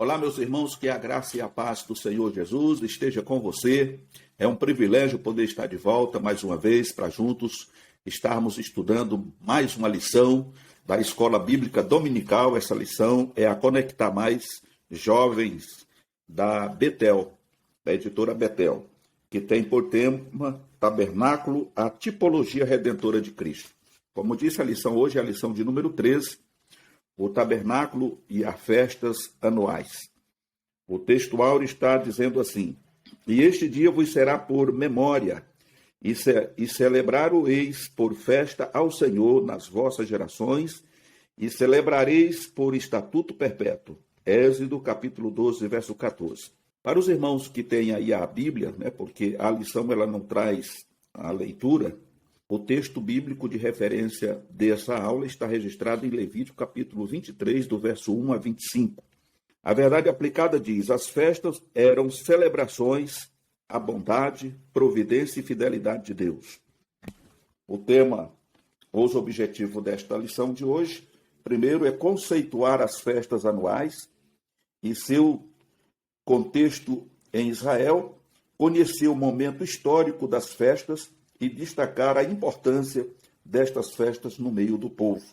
Olá, meus irmãos, que a graça e a paz do Senhor Jesus esteja com você. É um privilégio poder estar de volta mais uma vez para juntos estarmos estudando mais uma lição da Escola Bíblica Dominical. Essa lição é a Conectar Mais Jovens da Betel, da editora Betel, que tem por tema Tabernáculo, a tipologia redentora de Cristo. Como disse, a lição hoje é a lição de número 13, o tabernáculo e as festas anuais. O texto áureo está dizendo assim: e este dia vos será por memória, e celebrar-o-eis por festa ao Senhor nas vossas gerações, e celebrareis por estatuto perpétuo. Êxodo, capítulo 12, verso 14. Para os irmãos que têm aí a Bíblia, porque a lição ela não traz a leitura, o texto bíblico de referência dessa aula está registrado em Levítico, capítulo 23, do verso 1 a 25. A verdade aplicada diz: as festas eram celebrações à bondade, providência e fidelidade de Deus. O tema, os objetivos desta lição de hoje, primeiro é conceituar as festas anuais e seu contexto em Israel, conhecer o momento histórico das festas e destacar a importância destas festas no meio do povo.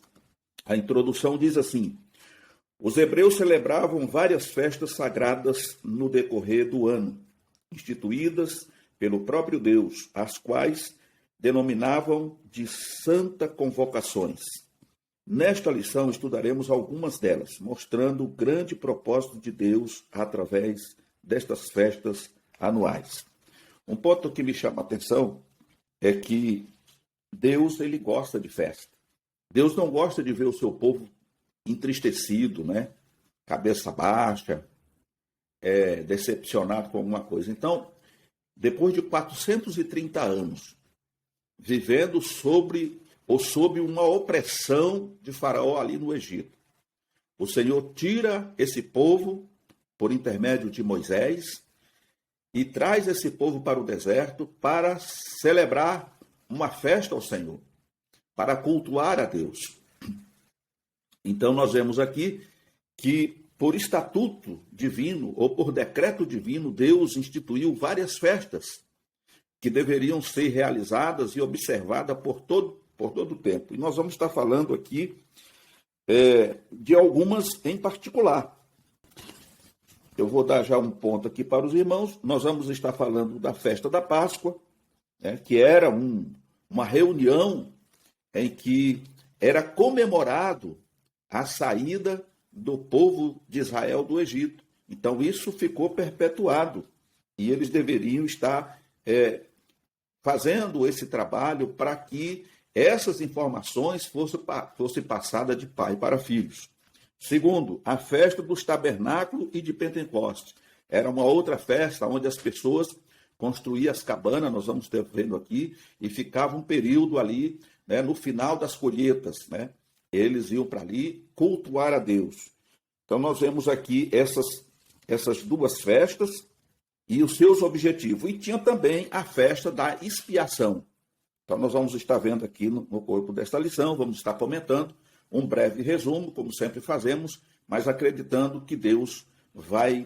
A introdução diz assim: os hebreus celebravam várias festas sagradas no decorrer do ano, instituídas pelo próprio Deus, as quais denominavam de santa convocações. Nesta lição estudaremos algumas delas, mostrando o grande propósito de Deus através destas festas anuais. Um ponto que me chama a atenção é que Deus, ele gosta de festa. Deus não gosta de ver o seu povo entristecido, cabeça baixa, decepcionado com alguma coisa. Então, depois de 430 anos, vivendo sob uma opressão de Faraó ali no Egito, o Senhor tira esse povo por intermédio de Moisés e traz esse povo para o deserto para celebrar uma festa ao Senhor, para cultuar a Deus. Então nós vemos aqui que por estatuto divino ou por decreto divino, Deus instituiu várias festas que deveriam ser realizadas e observadas por todo o tempo. E nós vamos estar falando aqui de algumas em particular. Eu vou dar já um ponto aqui para os irmãos. Nós vamos estar falando da festa da Páscoa, que era uma reunião em que era comemorado a saída do povo de Israel do Egito. Então isso ficou perpetuado e eles deveriam estar fazendo esse trabalho para que essas informações fossem passadas de pai para filhos. Segundo, a festa dos tabernáculos e de Pentecostes. Era uma outra festa onde as pessoas construíam as cabanas, nós vamos ter vendo aqui, e ficava um período ali, no final das colheitas, Eles iam para ali cultuar a Deus. Então nós vemos aqui essas duas festas e os seus objetivos. E tinha também a festa da expiação. Então nós vamos estar vendo aqui no corpo desta lição, vamos estar comentando um breve resumo, como sempre fazemos, mas acreditando que Deus vai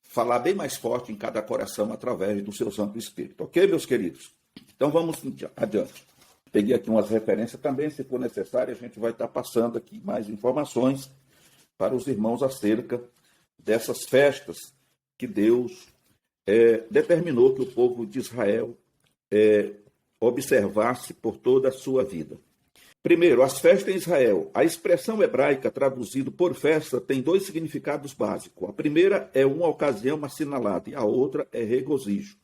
falar bem mais forte em cada coração através do seu Santo Espírito. Ok, meus queridos? Então vamos adiante. Peguei aqui umas referências também, se for necessário, a gente vai estar passando aqui mais informações para os irmãos acerca dessas festas que Deus determinou que o povo de Israel observasse por toda a sua vida. Primeiro, as festas em Israel. A expressão hebraica traduzida por festa tem dois significados básicos. A primeira é uma ocasião assinalada e a outra é regozijo.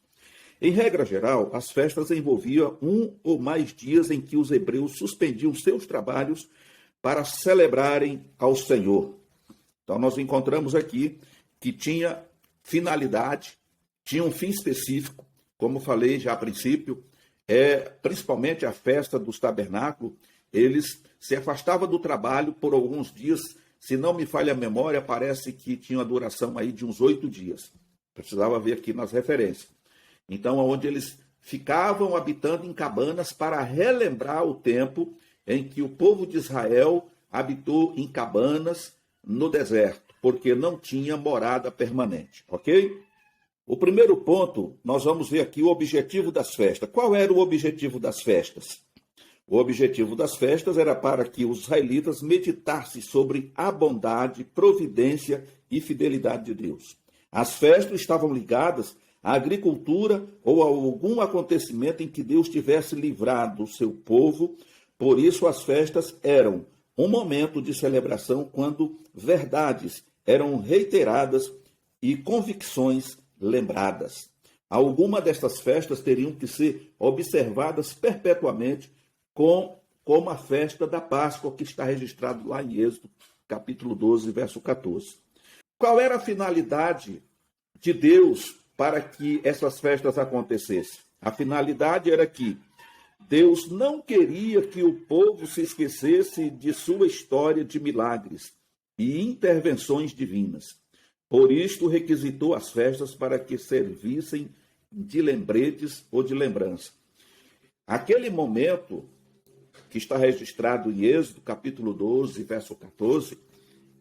Em regra geral, as festas envolviam um ou mais dias em que os hebreus suspendiam seus trabalhos para celebrarem ao Senhor. Então, nós encontramos aqui que tinha finalidade, tinha um fim específico, como falei já a princípio, principalmente a festa dos tabernáculos. Eles se afastavam do trabalho por alguns dias. Se não me falha a memória, parece que tinha uma duração aí de uns 8 dias. Precisava ver aqui nas referências. Então, onde eles ficavam habitando em cabanas para relembrar o tempo em que o povo de Israel habitou em cabanas no deserto. porque não tinha morada permanente, ok? O primeiro ponto, nós vamos ver aqui o objetivo das festas. Qual era o objetivo das festas? O objetivo das festas era para que os israelitas meditassem sobre a bondade, providência e fidelidade de Deus. As festas estavam ligadas à agricultura ou a algum acontecimento em que Deus tivesse livrado o seu povo. Por isso, as festas eram um momento de celebração quando verdades eram reiteradas e convicções lembradas. Algumas destas festas teriam que ser observadas perpetuamente, como a festa da Páscoa, que está registrado lá em Êxodo, capítulo 12, verso 14. Qual era a finalidade de Deus para que essas festas acontecessem? A finalidade era que Deus não queria que o povo se esquecesse de sua história de milagres e intervenções divinas. Por isto, requisitou as festas para que servissem de lembretes ou de lembrança. Aquele momento que está registrado em Êxodo, capítulo 12, verso 14,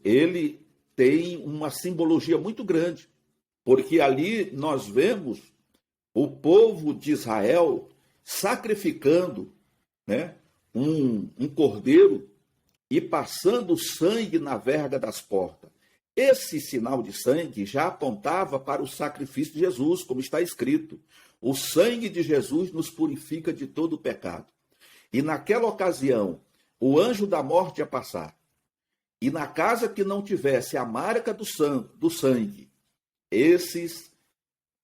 ele tem uma simbologia muito grande, porque ali nós vemos o povo de Israel sacrificando, né, um cordeiro e passando sangue na verga das portas. Esse sinal de sangue já apontava para o sacrifício de Jesus, como está escrito. O sangue de Jesus nos purifica de todo o pecado. E naquela ocasião, o anjo da morte ia passar. E na casa que não tivesse a marca do sangue,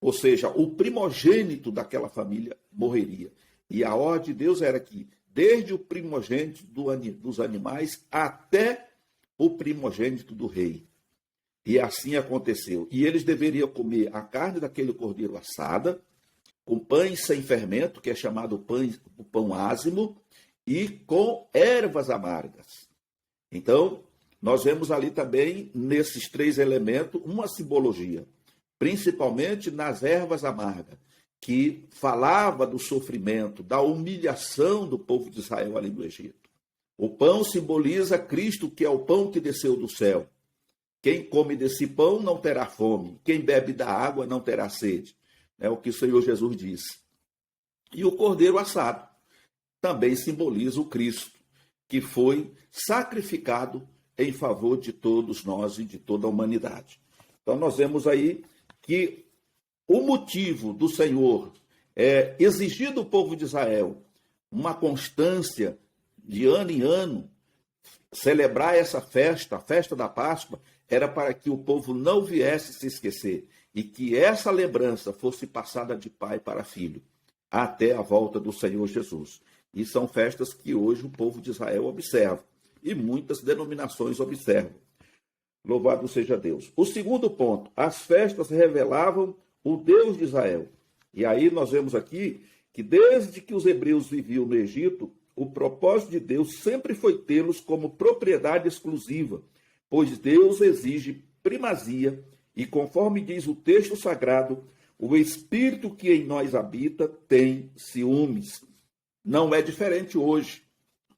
ou seja, o primogênito daquela família morreria. E a ordem de Deus era que, desde o primogênito dos animais até o primogênito do rei. E assim aconteceu. E eles deveriam comer a carne daquele cordeiro assada, com pães sem fermento, que é chamado o pão ázimo, e com ervas amargas. Então, nós vemos ali também, nesses três elementos, uma simbologia, principalmente nas ervas amargas, que falava do sofrimento, da humilhação do povo de Israel ali no Egito. O pão simboliza Cristo, que é o pão que desceu do céu. Quem come desse pão não terá fome, quem bebe da água não terá sede. É o que o Senhor Jesus disse. E o cordeiro assado também simboliza o Cristo, que foi sacrificado em favor de todos nós e de toda a humanidade. Então nós vemos aí que o motivo do Senhor exigir do povo de Israel uma constância de ano em ano, celebrar essa festa, a festa da Páscoa, era para que o povo não viesse se esquecer e que essa lembrança fosse passada de pai para filho, até a volta do Senhor Jesus. E são festas que hoje o povo de Israel observa, e muitas denominações observam. Louvado seja Deus. O segundo ponto, as festas revelavam o Deus de Israel. E aí nós vemos aqui que desde que os hebreus viviam no Egito, o propósito de Deus sempre foi tê-los como propriedade exclusiva, pois Deus exige primazia e, conforme diz o texto sagrado, o Espírito que em nós habita tem ciúmes. Não é diferente hoje.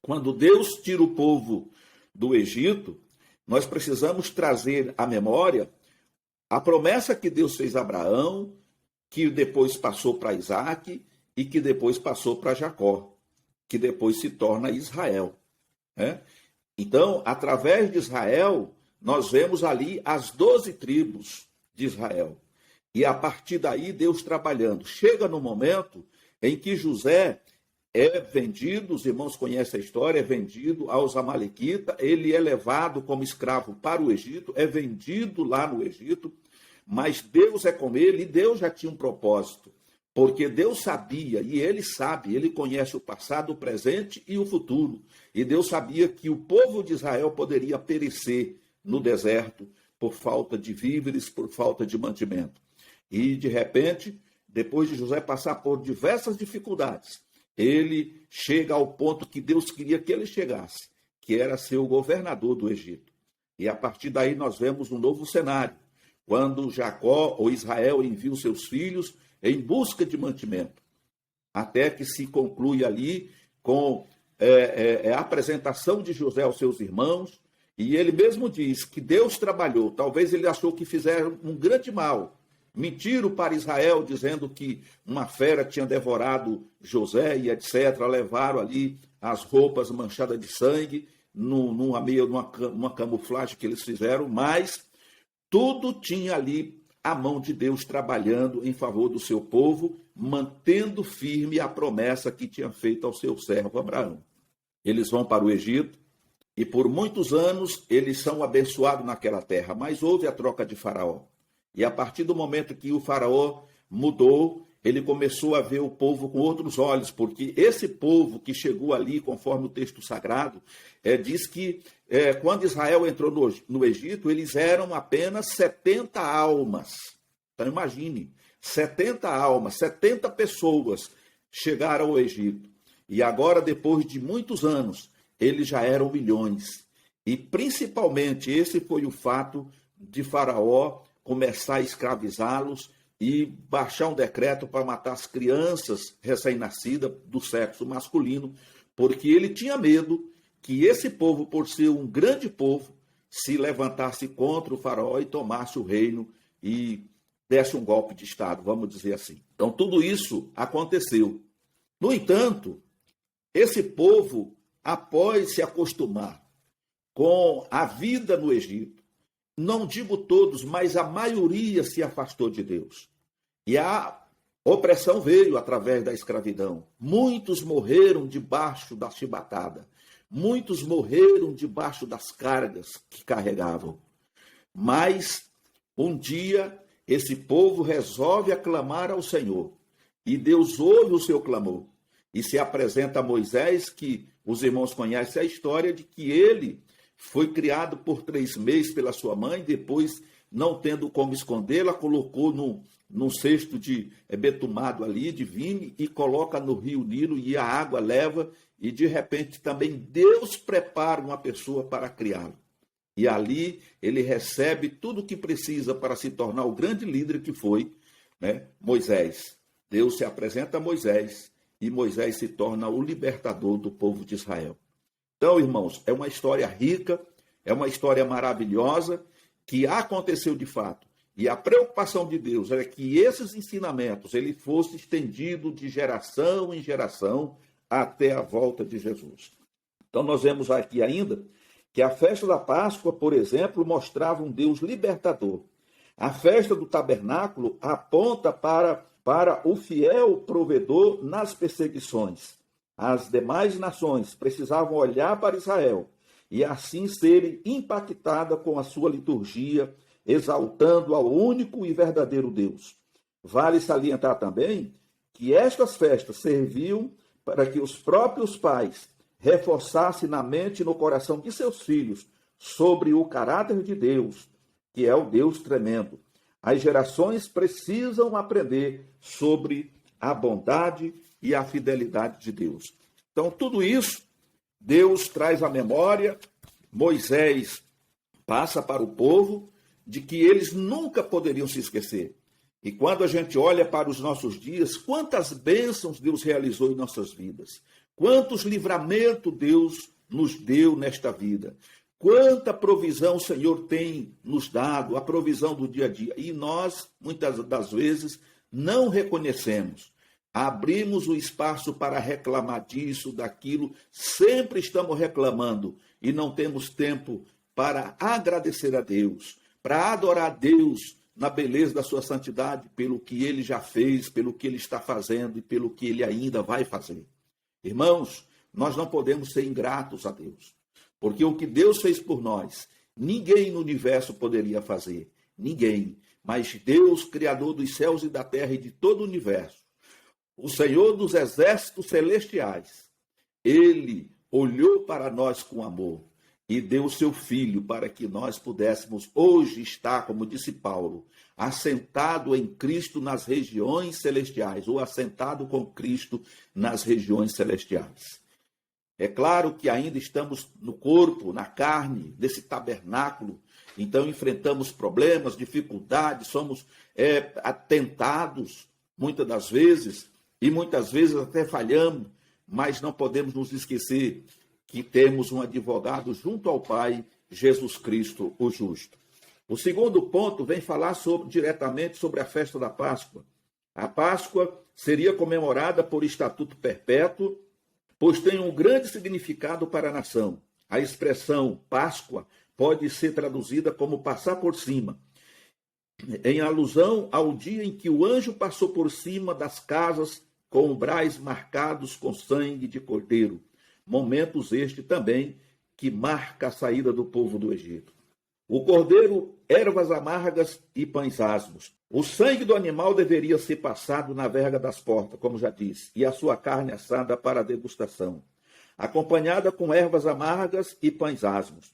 Quando Deus tira o povo do Egito, nós precisamos trazer à memória a promessa que Deus fez a Abraão, que depois passou para Isaac e que depois passou para Jacó, que depois se torna Israel. Né? Então, através de Israel, nós vemos ali as 12 tribos de Israel. E a partir daí, Deus trabalhando. Chega no momento em que José é vendido, os irmãos conhecem a história, é vendido aos amalequitas, ele é levado como escravo para o Egito, é vendido lá no Egito, mas Deus é com ele e Deus já tinha um propósito, porque Deus sabia, e ele sabe, ele conhece o passado, o presente e o futuro, e Deus sabia que o povo de Israel poderia perecer no deserto por falta de víveres, por falta de mantimento. E, de repente, depois de José passar por diversas dificuldades, ele chega ao ponto que Deus queria que ele chegasse, que era ser o governador do Egito. E a partir daí nós vemos um novo cenário, quando Jacó ou Israel envia os seus filhos em busca de mantimento, até que se conclui ali com a apresentação de José aos seus irmãos, E ele mesmo diz que Deus trabalhou. Talvez ele achou que fizeram um grande mal. Mentiram para Israel, dizendo que uma fera tinha devorado José e etc. Levaram ali as roupas manchadas de sangue, numa camuflagem que eles fizeram, mas tudo tinha ali a mão de Deus trabalhando em favor do seu povo, mantendo firme a promessa que tinha feito ao seu servo Abraão. Eles vão para o Egito e por muitos anos eles são abençoados naquela terra, mas houve a troca de Faraó. E a partir do momento que o Faraó mudou, ele começou a ver o povo com outros olhos, porque esse povo que chegou ali, conforme o texto sagrado, diz que quando Israel entrou no Egito, eles eram apenas 70 almas. Então imagine, 70 almas, 70 pessoas chegaram ao Egito. E agora, depois de muitos anos, eles já eram milhões. E principalmente esse foi o fato de Faraó começar a escravizá-los e baixar um decreto para matar as crianças recém-nascidas do sexo masculino, porque ele tinha medo que esse povo, por ser um grande povo, se levantasse contra o Faraó e tomasse o reino e desse um golpe de Estado, vamos dizer assim. Então, tudo isso aconteceu. No entanto, esse povo, após se acostumar com a vida no Egito, não digo todos, mas a maioria se afastou de Deus. E a opressão veio através da escravidão. Muitos morreram debaixo da chibatada. Muitos morreram debaixo das cargas que carregavam. Mas um dia esse povo resolve aclamar ao Senhor. E Deus ouve o seu clamor. E se apresenta a Moisés, que os irmãos conhecem a história de que ele foi criado por 3 meses pela sua mãe, depois, não tendo como escondê-la, colocou num cesto de betumado ali, de vime, e coloca no rio Nilo, e a água leva, e de repente também Deus prepara uma pessoa para criá-lo. E ali ele recebe tudo o que precisa para se tornar o grande líder que foi, Moisés. Deus se apresenta a Moisés, e Moisés se torna o libertador do povo de Israel. Então, irmãos, é uma história rica, é uma história maravilhosa, que aconteceu de fato. E a preocupação de Deus era que esses ensinamentos ele fosse estendido de geração em geração até a volta de Jesus. Então, nós vemos aqui ainda que a festa da Páscoa, por exemplo, mostrava um Deus libertador. A festa do tabernáculo aponta para o fiel provedor nas perseguições. As demais nações precisavam olhar para Israel e assim serem impactadas com a sua liturgia, exaltando ao único e verdadeiro Deus. Vale salientar também que estas festas serviam para que os próprios pais reforçassem na mente e no coração de seus filhos sobre o caráter de Deus, que é o Deus tremendo. As gerações precisam aprender sobre a bondade e a fidelidade de Deus. Então, tudo isso, Deus traz à memória, Moisés passa para o povo, de que eles nunca poderiam se esquecer. E quando a gente olha para os nossos dias, quantas bênçãos Deus realizou em nossas vidas, quantos livramentos Deus nos deu nesta vida, quanta provisão o Senhor tem nos dado, a provisão do dia a dia. E nós, muitas das vezes, não reconhecemos. Abrimos o espaço para reclamar disso, daquilo, sempre estamos reclamando e não temos tempo para agradecer a Deus, para adorar a Deus na beleza da sua santidade, pelo que Ele já fez, pelo que Ele está fazendo e pelo que Ele ainda vai fazer. Irmãos, nós não podemos ser ingratos a Deus, porque o que Deus fez por nós, ninguém no universo poderia fazer, ninguém, mas Deus, Criador dos céus e da terra e de todo o universo, o Senhor dos exércitos celestiais, Ele olhou para nós com amor e deu o seu Filho para que nós pudéssemos hoje estar, como disse Paulo, assentado em Cristo nas regiões celestiais, ou assentado com Cristo nas regiões celestiais. É claro que ainda estamos no corpo, na carne, desse tabernáculo, então enfrentamos problemas, dificuldades, somos tentados muitas das vezes, e muitas vezes até falhamos, mas não podemos nos esquecer que temos um advogado junto ao Pai, Jesus Cristo, o justo. O segundo ponto vem falar diretamente sobre a festa da Páscoa. A Páscoa seria comemorada por estatuto perpétuo, pois tem um grande significado para a nação. A expressão Páscoa pode ser traduzida como passar por cima, em alusão ao dia em que o anjo passou por cima das casas com umbrais marcados com sangue de cordeiro. Momentos este também que marca a saída do povo do Egito. O cordeiro, ervas amargas e pães asmos. O sangue do animal deveria ser passado na verga das portas, como já disse, e a sua carne assada para degustação, acompanhada com ervas amargas e pães asmos.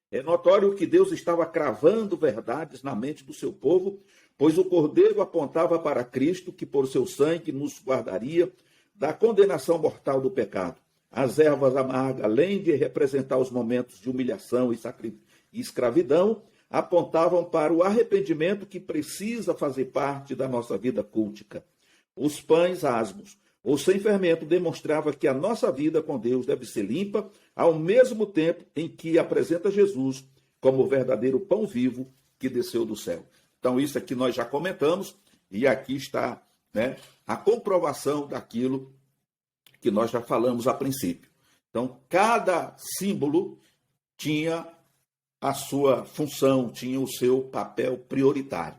É notório que Deus estava cravando verdades na mente do seu povo, pois o cordeiro apontava para Cristo, que por seu sangue nos guardaria da condenação mortal do pecado. As ervas amargas, além de representar os momentos de humilhação e escravidão, apontavam para o arrependimento que precisa fazer parte da nossa vida cultica. Os pães asmos, ou sem fermento, demonstrava que a nossa vida com Deus deve ser limpa, ao mesmo tempo em que apresenta Jesus como o verdadeiro pão vivo que desceu do céu. Então, isso aqui nós já comentamos, e aqui está, a comprovação daquilo que nós já falamos a princípio. Então, cada símbolo tinha a sua função, tinha o seu papel prioritário,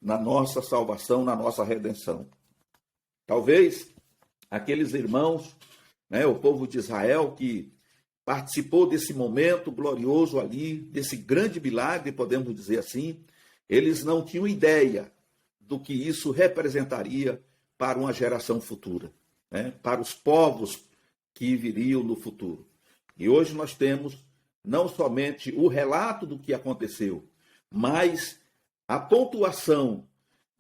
na nossa salvação, na nossa redenção. Talvez aqueles irmãos, o povo de Israel que participou desse momento glorioso ali, desse grande milagre, podemos dizer assim, eles não tinham ideia do que isso representaria para uma geração futura, para os povos que viriam no futuro. E hoje nós temos não somente o relato do que aconteceu, mas a pontuação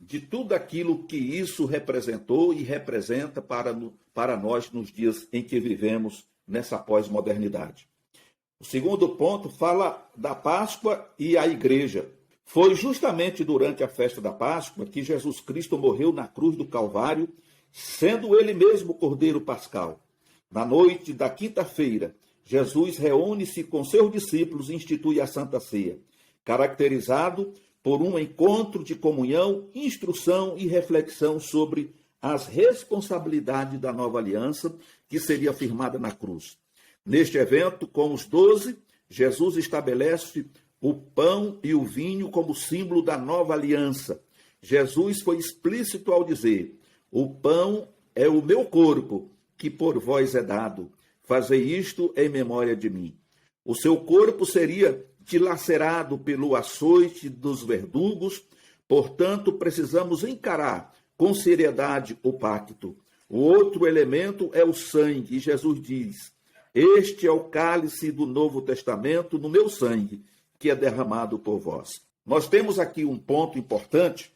de tudo aquilo que isso representou e representa para nós nos dias em que vivemos nessa pós-modernidade. O segundo ponto fala da Páscoa e a igreja. Foi justamente durante a festa da Páscoa que Jesus Cristo morreu na cruz do Calvário, sendo ele mesmo o Cordeiro Pascal. Na noite da quinta-feira, Jesus reúne-se com seus discípulos e institui a Santa Ceia, caracterizado por um encontro de comunhão, instrução e reflexão sobre as responsabilidades da nova aliança que seria firmada na cruz. Neste evento, com os 12, Jesus estabelece o pão e o vinho como símbolo da nova aliança. Jesus foi explícito ao dizer: o pão é o meu corpo, que por vós é dado. Fazei isto em memória de mim. O seu corpo seria dilacerado pelo açoite dos verdugos, portanto, precisamos encarar com seriedade o pacto. O outro elemento é o sangue, e Jesus diz: este é o cálice do Novo Testamento, no meu sangue, que é derramado por vós. Nós temos aqui um ponto importante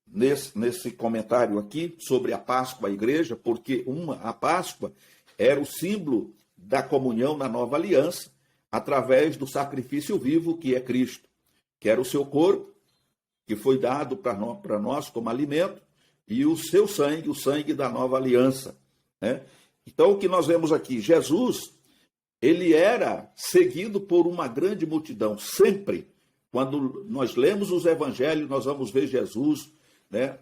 nesse comentário aqui sobre a Páscoa, a igreja, porque a Páscoa era o símbolo da comunhão na nova aliança, através do sacrifício vivo que é Cristo, que era o seu corpo, que foi dado para nós como alimento, e o seu sangue, o sangue da nova aliança. Então, o que nós vemos aqui, Jesus, ele era seguido por uma grande multidão, sempre. Quando nós lemos os evangelhos, nós vamos ver Jesus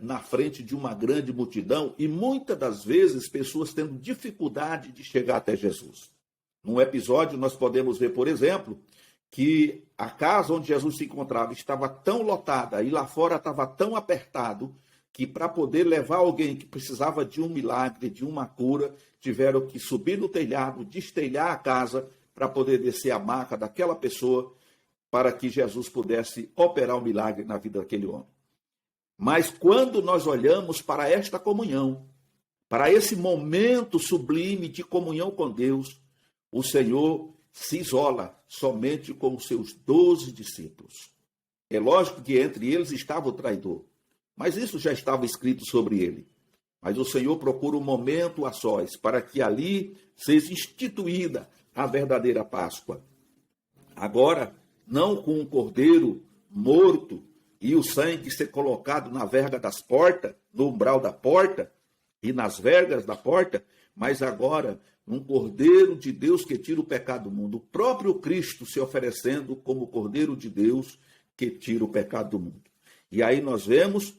na frente de uma grande multidão, e muitas das vezes pessoas tendo dificuldade de chegar até Jesus. Num episódio, nós podemos ver, por exemplo, que a casa onde Jesus se encontrava estava tão lotada e lá fora estava tão apertado que para poder levar alguém que precisava de um milagre, de uma cura, tiveram que subir no telhado, destelhar a casa para poder descer a maca daquela pessoa para que Jesus pudesse operar o milagre na vida daquele homem. Mas quando nós olhamos para esta comunhão, para esse momento sublime de comunhão com Deus, o Senhor se isola somente com os seus 12 discípulos. É lógico que entre eles estava o traidor, mas isso já estava escrito sobre ele. Mas o Senhor procura um momento a sós, para que ali seja instituída a verdadeira Páscoa. Agora, não com um cordeiro morto e o sangue ser colocado na verga das portas, no umbral da porta e nas vergas da porta, mas agora um Cordeiro de Deus que tira o pecado do mundo. O próprio Cristo se oferecendo como Cordeiro de Deus que tira o pecado do mundo. E aí nós vemos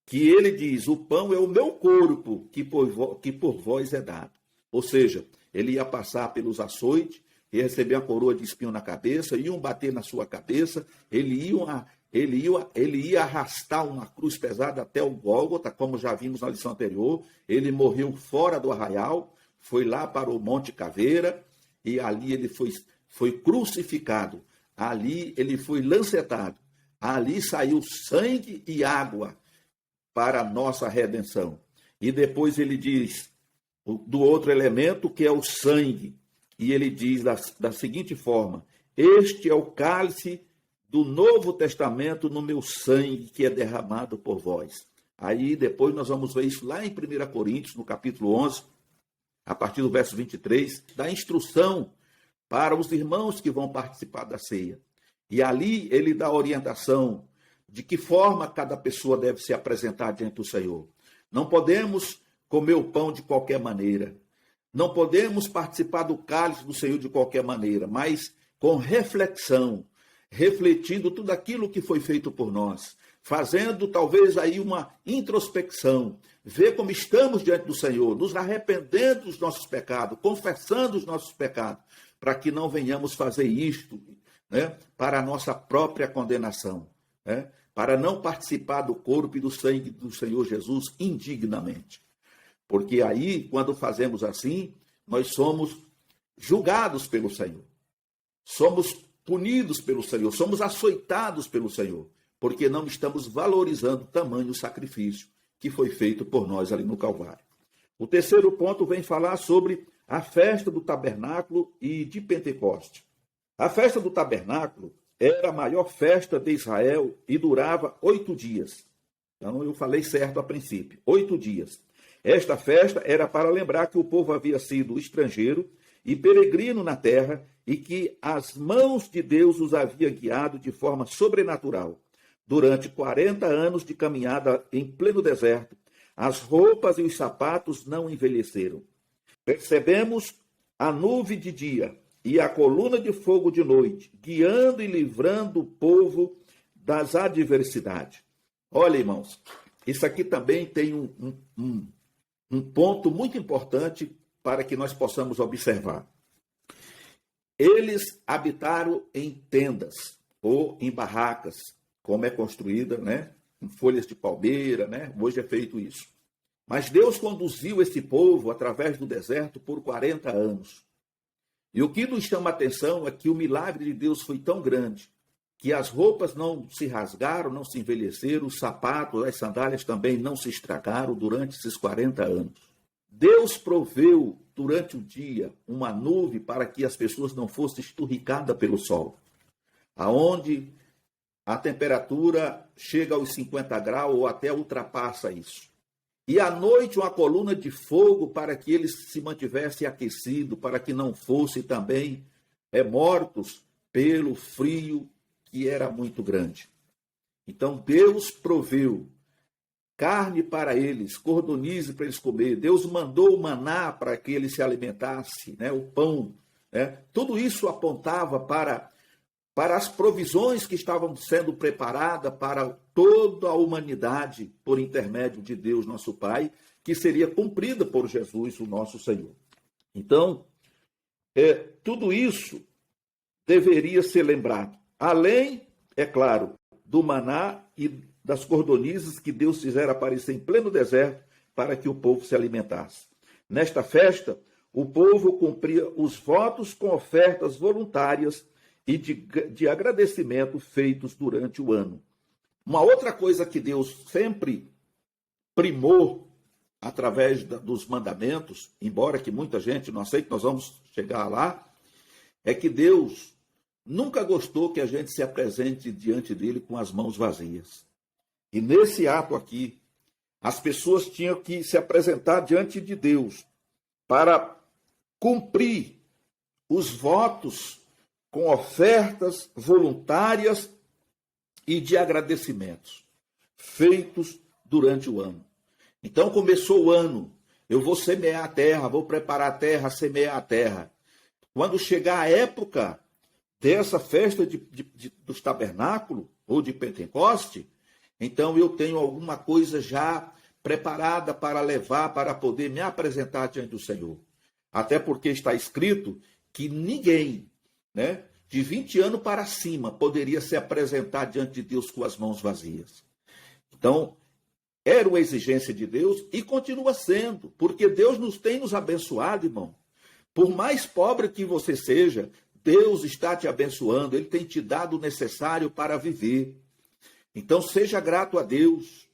que ele diz, o pão é o meu corpo que por vós é dado. Ou seja, ele ia passar pelos açoites, ia receber uma coroa de espinho na cabeça, iam bater na sua cabeça, ele ia arrastar uma cruz pesada até o Gólgota, como já vimos na lição anterior. Ele morreu fora do arraial, foi lá para o Monte Caveira, e ali ele foi crucificado, ali ele foi lancetado, ali saiu sangue e água para a nossa redenção. E depois ele diz do outro elemento, que é o sangue, e ele diz da seguinte forma, este é o cálice do Novo Testamento no meu sangue, que é derramado por vós. Aí depois nós vamos ver isso lá em 1 Coríntios, no capítulo 11, a partir do verso 23, da instrução para os irmãos que vão participar da ceia. E ali ele dá orientação de que forma cada pessoa deve se apresentar diante do Senhor. Não podemos comer o pão de qualquer maneira. Não podemos participar do cálice do Senhor de qualquer maneira, mas com reflexão, refletindo tudo aquilo que foi feito por nós, fazendo talvez aí uma introspecção, ver como estamos diante do Senhor, nos arrependendo dos nossos pecados, confessando os nossos pecados, para que não venhamos fazer isto, né, para a nossa própria condenação, né, para não participar do corpo e do sangue do Senhor Jesus indignamente. Porque aí, quando fazemos assim, nós somos julgados pelo Senhor, somos punidos pelo Senhor, somos açoitados pelo Senhor, porque não estamos valorizando tamanho sacrifício que foi feito por nós ali no Calvário. O terceiro ponto vem falar sobre a festa do tabernáculo e de Pentecoste. A festa do tabernáculo era a maior festa de Israel e durava 8 dias. Então eu falei certo a princípio, 8 dias. Esta festa era para lembrar que o povo havia sido estrangeiro e peregrino na terra e que as mãos de Deus os havia guiado de forma sobrenatural. Durante 40 anos de caminhada em pleno deserto, as roupas e os sapatos não envelheceram. Percebemos a nuvem de dia e a coluna de fogo de noite, guiando e livrando o povo das adversidades. Olha, irmãos, isso aqui também tem um ponto muito importante para que nós possamos observar. Eles habitaram em tendas ou em barracas, como é construída, né? Com folhas de palmeira, né? Hoje é feito isso. Mas Deus conduziu esse povo através do deserto por 40 anos. E o que nos chama a atenção é que o milagre de Deus foi tão grande que as roupas não se rasgaram, não se envelheceram, os sapatos, as sandálias também não se estragaram durante esses 40 anos. Deus proveu durante o dia uma nuvem para que as pessoas não fossem esturricadas pelo sol, aonde a temperatura chega aos 50 graus ou até ultrapassa isso. E à noite uma coluna de fogo para que eles se mantivessem aquecidos, para que não fossem também mortos pelo frio que era muito grande. Então Deus proveu carne para eles, cordonize para eles comer. Deus mandou o maná para que eles se alimentassem, né? O pão. Né? Tudo isso apontava para as provisões que estavam sendo preparadas para toda a humanidade por intermédio de Deus, nosso Pai, que seria cumprida por Jesus, o nosso Senhor. Então, tudo isso deveria ser lembrado. Além, é claro, do maná e das cordonizes que Deus fizera aparecer em pleno deserto para que o povo se alimentasse. Nesta festa, o povo cumpria os votos com ofertas voluntárias e de agradecimento feitos durante o ano. Uma outra coisa que Deus sempre primou através dos mandamentos, embora que muita gente não aceite, nós vamos chegar lá, é que Deus nunca gostou que a gente se apresente diante dele com as mãos vazias. E nesse ato aqui, as pessoas tinham que se apresentar diante de Deus para cumprir os votos com ofertas voluntárias e de agradecimentos feitos durante o ano. Então começou o ano, eu vou semear a terra, vou preparar a terra, semear a terra. Quando chegar a época dessa festa dos tabernáculos, ou de Pentecoste, então eu tenho alguma coisa já preparada para levar, para poder me apresentar diante do Senhor. Até porque está escrito que ninguém, né, de 20 anos para cima poderia se apresentar diante de Deus com as mãos vazias. Então, era uma exigência de Deus e continua sendo, porque Deus tem nos abençoado, irmão. Por mais pobre que você seja, Deus está te abençoando, Ele tem te dado o necessário para viver. Então, seja grato a Deus.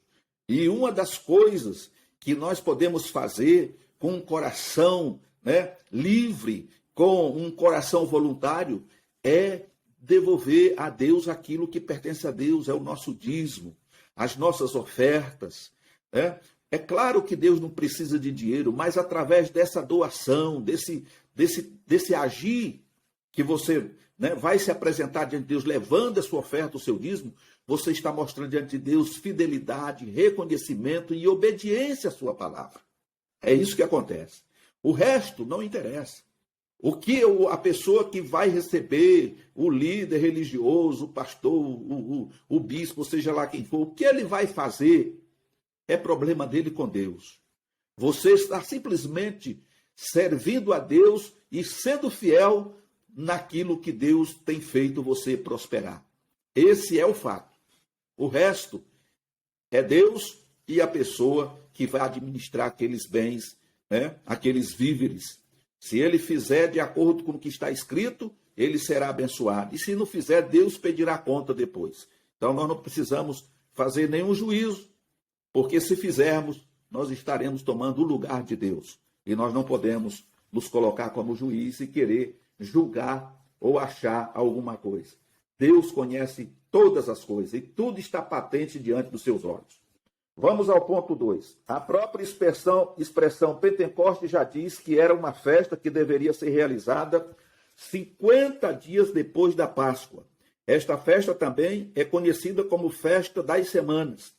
E uma das coisas que nós podemos fazer com um coração, né, livre, com um coração voluntário, é devolver a Deus aquilo que pertence a Deus, é o nosso dízimo, as nossas ofertas. Né? É claro que Deus não precisa de dinheiro, mas através dessa doação, desse agir que você, né, vai se apresentar diante de Deus, levando a sua oferta, o seu dízimo, você está mostrando diante de Deus fidelidade, reconhecimento e obediência à sua palavra. É isso que acontece. O resto não interessa. O que a pessoa que vai receber, o líder religioso, o pastor, o bispo, seja lá quem for, o que ele vai fazer é problema dele com Deus. Você está simplesmente servindo a Deus e sendo fiel naquilo que Deus tem feito você prosperar. Esse é o fato. O resto é Deus e a pessoa que vai administrar aqueles bens, né, aqueles víveres. Se ele fizer de acordo com o que está escrito, ele será abençoado. E se não fizer, Deus pedirá conta depois. Então nós não precisamos fazer nenhum juízo, porque se fizermos, nós estaremos tomando o lugar de Deus. E nós não podemos nos colocar como juiz e querer julgar ou achar alguma coisa. Deus conhece todas as coisas e tudo está patente diante dos seus olhos. Vamos ao ponto 2. A própria expressão Pentecoste já diz que era uma festa que deveria ser realizada 50 dias depois da Páscoa. Esta festa também é conhecida como Festa das Semanas.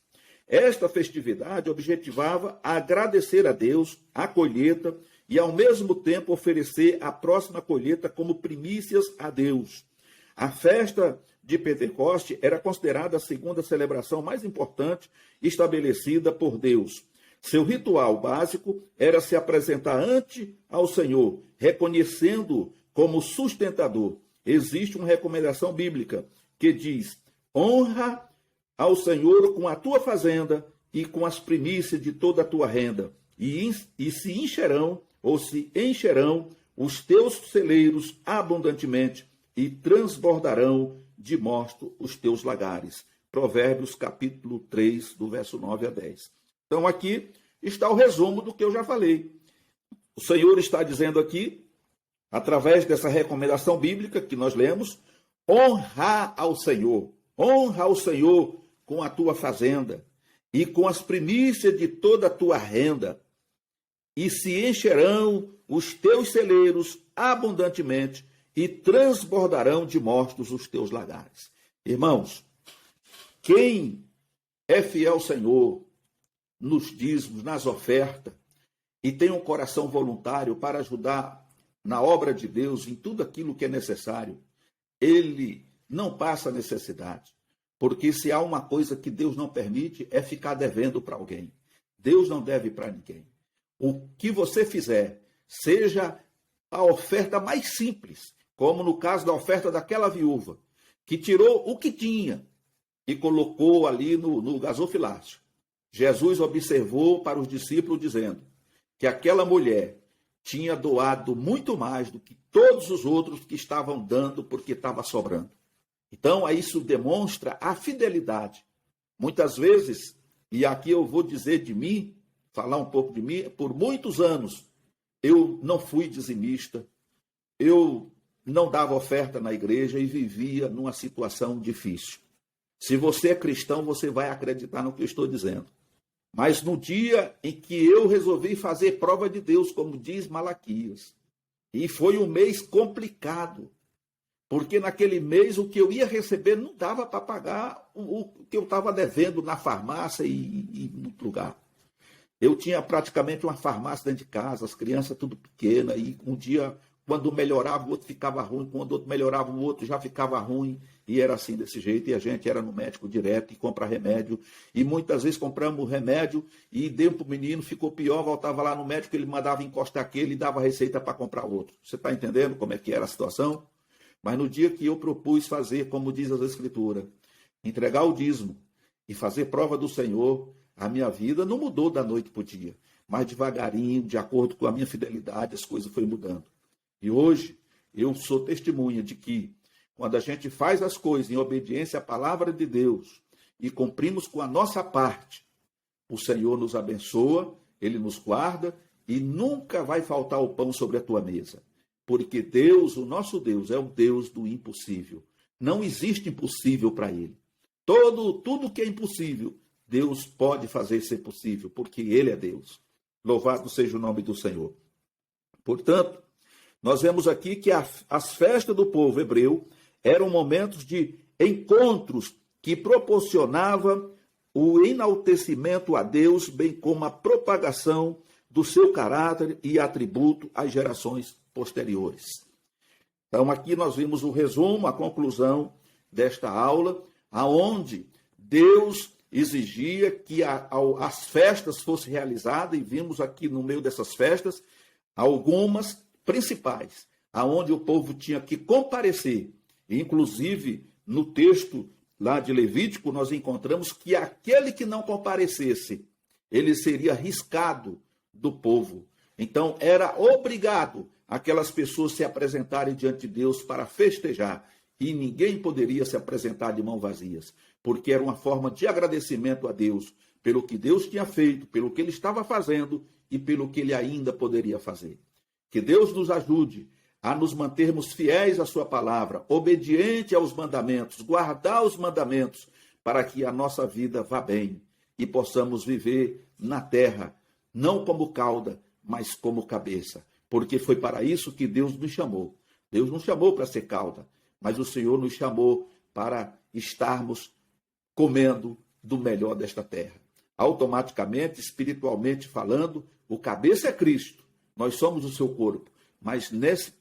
Esta festividade objetivava agradecer a Deus a colheita e, ao mesmo tempo, oferecer a próxima colheita como primícias a Deus. A festa de Pentecoste era considerada a segunda celebração mais importante estabelecida por Deus. Seu ritual básico era se apresentar ante ao Senhor, reconhecendo-o como sustentador. Existe uma recomendação bíblica que diz: honra ao Senhor com a tua fazenda e com as primícias de toda a tua renda, e se encherão os teus celeiros abundantemente, e transbordarão de mosto os teus lagares. Provérbios capítulo 3, do verso 9 a 10. Então aqui está o resumo do que eu já falei. O Senhor está dizendo aqui, através dessa recomendação bíblica que nós lemos, honra ao Senhor com a tua fazenda e com as primícias de toda a tua renda, e se encherão os teus celeiros abundantemente, e transbordarão de mostos os teus lagares. Irmãos, quem é fiel ao Senhor nos dízimos, nas ofertas, e tem um coração voluntário para ajudar na obra de Deus, em tudo aquilo que é necessário, ele não passa necessidade. Porque se há uma coisa que Deus não permite, é ficar devendo para alguém. Deus não deve para ninguém. O que você fizer, seja a oferta mais simples, como no caso da oferta daquela viúva, que tirou o que tinha e colocou ali no gasofilácio. Jesus observou para os discípulos dizendo que aquela mulher tinha doado muito mais do que todos os outros que estavam dando porque estava sobrando. Então, isso demonstra a fidelidade. Muitas vezes, e aqui eu vou dizer de mim, falar um pouco de mim, por muitos anos eu não fui dizimista, eu não dava oferta na igreja e vivia numa situação difícil. Se você é cristão, você vai acreditar no que eu estou dizendo. Mas no dia em que eu resolvi fazer prova de Deus, como diz Malaquias, e foi um mês complicado, porque naquele mês o que eu ia receber não dava para pagar o que eu estava devendo na farmácia e no lugar. Eu tinha praticamente uma farmácia dentro de casa, as crianças tudo pequenas, e um dia, quando melhorava, o outro ficava ruim, quando o outro melhorava, o outro já ficava ruim, e era assim, desse jeito, e a gente era no médico direto e compra remédio, e muitas vezes compramos o remédio, e deu para o menino, ficou pior, voltava lá no médico, ele mandava encostar aquele e dava receita para comprar outro. Você está entendendo como é que era a situação? Mas no dia que eu propus fazer, como diz as Escrituras, entregar o dízimo e fazer prova do Senhor, a minha vida não mudou da noite para o dia, mas devagarinho, de acordo com a minha fidelidade, as coisas foram mudando. E hoje eu sou testemunha de que quando a gente faz as coisas em obediência à palavra de Deus e cumprimos com a nossa parte, o Senhor nos abençoa, Ele nos guarda e nunca vai faltar o pão sobre a tua mesa. Porque Deus, o nosso Deus, é o Deus do impossível. Não existe impossível para Ele. Tudo que é impossível, Deus pode fazer ser possível, porque Ele é Deus. Louvado seja o nome do Senhor. Portanto, nós vemos aqui que as festas do povo hebreu eram momentos de encontros que proporcionavam o enaltecimento a Deus, bem como a propagação do seu caráter e atributo às gerações posteriores. Então, aqui nós vimos o resumo, a conclusão desta aula, aonde Deus exigia que as festas fossem realizadas, e vimos aqui no meio dessas festas algumas principais, aonde o povo tinha que comparecer. Inclusive, no texto lá de Levítico, nós encontramos que aquele que não comparecesse, ele seria riscado do povo. Então, era obrigado aquelas pessoas se apresentarem diante de Deus para festejar, e ninguém poderia se apresentar de mãos vazias, porque era uma forma de agradecimento a Deus pelo que Deus tinha feito, pelo que Ele estava fazendo e pelo que Ele ainda poderia fazer. Que Deus nos ajude a nos mantermos fiéis à sua palavra, obediente aos mandamentos, guardar os mandamentos, para que a nossa vida vá bem e possamos viver na terra, não como cauda, mas como cabeça, porque foi para isso que Deus nos chamou. Deus nos chamou para ser cauda, mas o Senhor nos chamou para estarmos comendo do melhor desta terra. Automaticamente, espiritualmente falando, o cabeça é Cristo, nós somos o seu corpo, mas nesse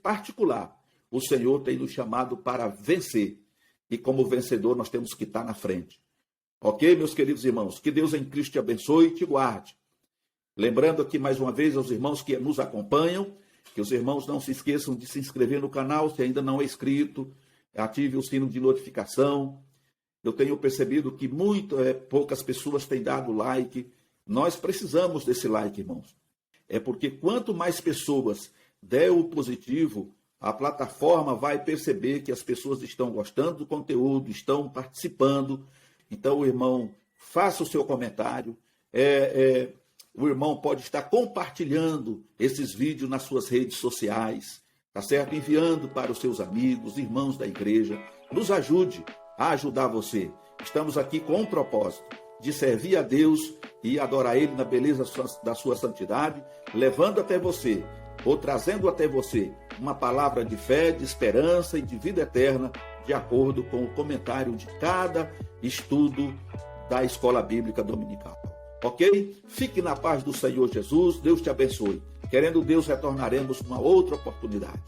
particular, o Senhor tem nos chamado para vencer, e como vencedor nós temos que estar na frente. Ok, meus queridos irmãos? Que Deus em Cristo te abençoe e te guarde. Lembrando aqui mais uma vez aos irmãos que nos acompanham, que os irmãos não se esqueçam de se inscrever no canal, se ainda não é inscrito, ative o sino de notificação. Eu tenho percebido que poucas pessoas têm dado like. Nós precisamos desse like, irmãos. É porque quanto mais pessoas der o positivo, a plataforma vai perceber que as pessoas estão gostando do conteúdo, estão participando. Então, o irmão, faça o seu comentário. O irmão pode estar compartilhando esses vídeos nas suas redes sociais, tá certo? Enviando para os seus amigos, irmãos da igreja. Nos ajude a ajudar você. Estamos aqui com um propósito, de servir a Deus e adorar Ele na beleza da sua santidade, levando até você, ou trazendo até você, uma palavra de fé, de esperança e de vida eterna, de acordo com o comentário de cada estudo da Escola Bíblica Dominical. Ok? Fique na paz do Senhor Jesus, Deus te abençoe. Querendo Deus, retornaremos numa outra oportunidade.